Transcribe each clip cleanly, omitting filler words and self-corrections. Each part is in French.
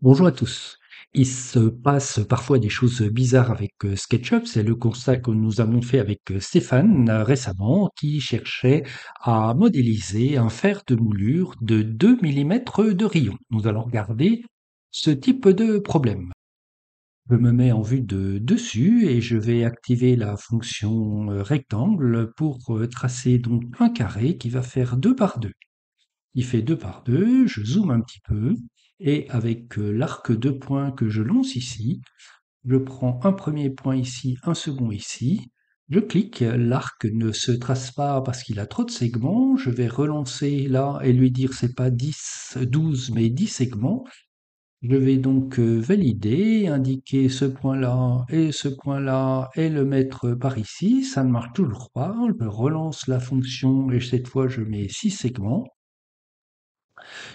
Bonjour à tous. Il se passe parfois des choses bizarres avec SketchUp. C'est le constat que nous avons fait avec Stéphane récemment, qui cherchait à modéliser un fer de moulure de 2 millimètres de rayon. Nous allons regarder ce type de problème. Je me mets en vue de dessus et je vais activer la fonction rectangle pour tracer donc un carré qui va faire 2 par 2. Il fait 2 par 2, je zoome un petit peu, et avec l'arc de points que je lance ici, je prends un premier point ici, un second ici, je clique, l'arc ne se trace pas parce qu'il a trop de segments, je vais relancer là et lui dire c'est pas 10, 12, mais 10 segments. Je vais donc valider, indiquer ce point-là et le mettre par ici. Ça ne marche toujours pas. Je relance la fonction et cette fois je mets 6 segments.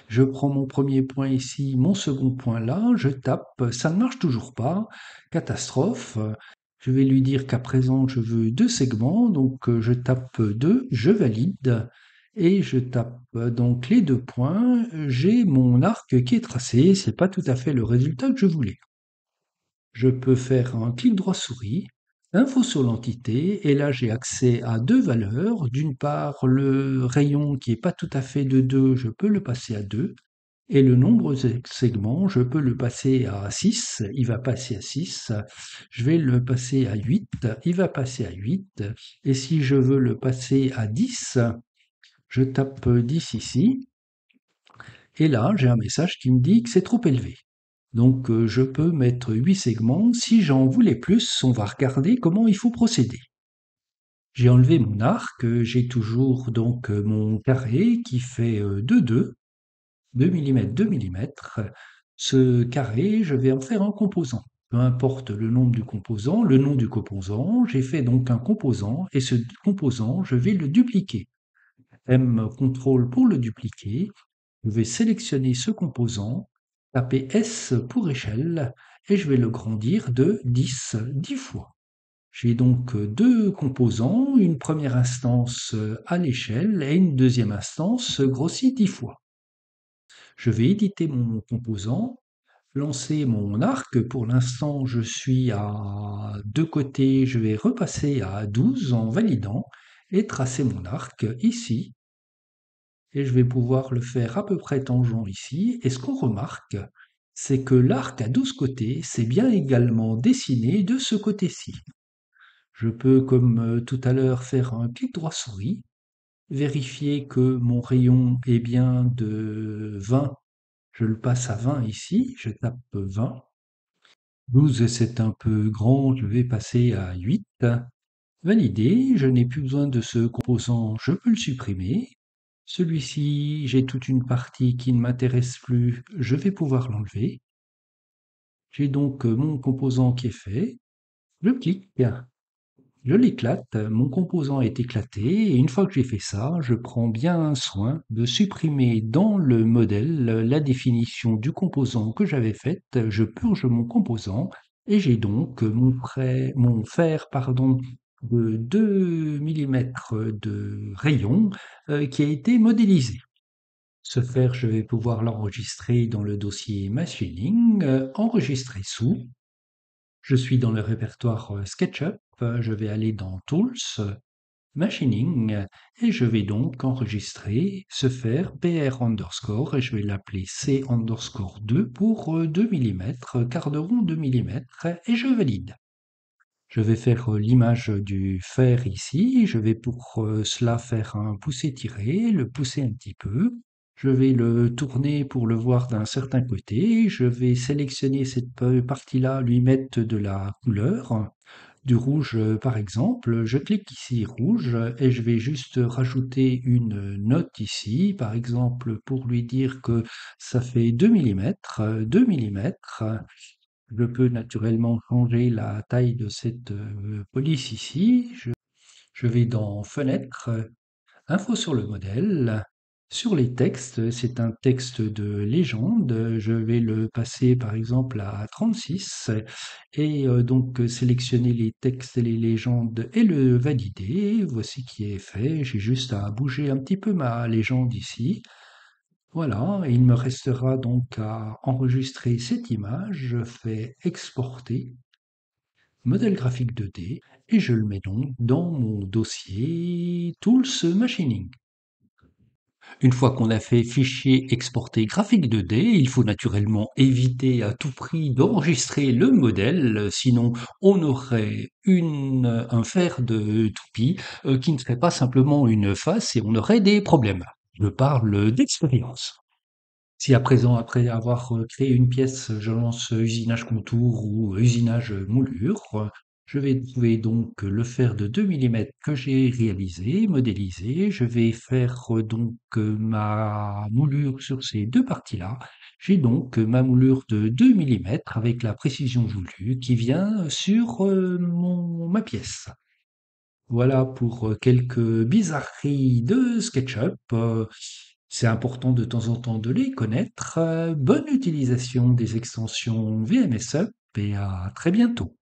Je prends mon premier point ici, mon second point là, je tape, ça ne marche toujours pas, catastrophe. Je vais lui dire qu'à présent je veux 2 segments, donc je tape 2, je valide, et je tape donc les 2 points, j'ai mon arc qui est tracé, c'est pas tout à fait le résultat que je voulais. Je peux faire un clic droit souris, info sur l'entité, et là j'ai accès à deux valeurs. D'une part, le rayon qui est pas tout à fait de 2, je peux le passer à 2. Et le nombre de segments, je peux le passer à 6, il va passer à 6. Je vais le passer à 8, il va passer à 8. Et si je veux le passer à 10, je tape 10 ici. Et là, j'ai un message qui me dit que c'est trop élevé. Donc je peux mettre 8 segments. Si j'en voulais plus, on va regarder comment il faut procéder. J'ai enlevé mon arc, j'ai toujours donc mon carré qui fait 2 mm, 2 millimètres. Ce carré, je vais en faire un composant. Peu importe le nombre du composant, le nom du composant, j'ai fait donc un composant et ce composant, je vais le dupliquer. M contrôle pour le dupliquer. Je vais sélectionner ce composant, taper S pour échelle et je vais le grandir de 10 fois. J'ai donc deux composants, une première instance à l'échelle et une deuxième instance grossie 10 fois. Je vais éditer mon composant, lancer mon arc. Pour l'instant, je suis à deux côtés, je vais repasser à 12 en validant et tracer mon arc ici. Et je vais pouvoir le faire à peu près tangent ici. Et ce qu'on remarque, c'est que l'arc à 12 côtés, c'est bien également dessiné de ce côté-ci. Je peux, comme tout à l'heure, faire un clic droit souris, vérifier que mon rayon est bien de 20. Je le passe à 20 ici, je tape 20. 12, c'est un peu grand, je vais passer à 8. Validé, je n'ai plus besoin de ce composant, je peux le supprimer. Celui-ci, j'ai toute une partie qui ne m'intéresse plus, je vais pouvoir l'enlever. J'ai donc mon composant qui est fait. Je clique, je l'éclate, mon composant est éclaté, et une fois que j'ai fait ça, je prends bien soin de supprimer dans le modèle la définition du composant que j'avais faite. Je purge mon composant, et j'ai donc mon fer de 2 millimètres de rayon qui a été modélisé. Ce fer, je vais pouvoir l'enregistrer dans le dossier machining, enregistrer sous. Je suis dans le répertoire SketchUp, je vais aller dans Tools, Machining, et je vais donc enregistrer ce fer PR underscore, et je vais l'appeler C underscore 2 pour 2 mm, quart de rond 2 mm, et je valide. Je vais faire l'image du fer ici, je vais pour cela faire un pousser-tirer, le pousser un petit peu. Je vais le tourner pour le voir d'un certain côté. Je vais sélectionner cette partie-là, lui mettre de la couleur, du rouge par exemple. Je clique ici rouge et je vais juste rajouter une note ici, par exemple pour lui dire que ça fait 2 mm, 2 mm. Je peux naturellement changer la taille de cette police ici. Je vais dans Fenêtre, Info sur le modèle. Sur les textes, c'est un texte de légende. Je vais le passer par exemple à 36 et donc sélectionner les textes et les légendes et le valider. Voici qui est fait. J'ai juste à bouger un petit peu ma légende ici. Voilà, il me restera donc à enregistrer cette image. Je fais exporter, modèle graphique 2D, et je le mets donc dans mon dossier Tools Machining. Une fois qu'on a fait fichier exporté graphique 2D, il faut naturellement éviter à tout prix d'enregistrer le modèle, sinon on aurait un fer de toupie qui ne serait pas simplement une face et on aurait des problèmes. Je parle d'expérience. Si à présent, après avoir créé une pièce, je lance usinage contour ou usinage moulure, je vais trouver donc le fer de 2 millimètres que j'ai réalisé, modélisé. Je vais faire donc ma moulure sur ces deux parties-là. J'ai donc ma moulure de 2 millimètres avec la précision voulue qui vient sur ma pièce. Voilà pour quelques bizarreries de SketchUp. C'est important de temps en temps de les connaître. Bonne utilisation des extensions VMSUP et à très bientôt.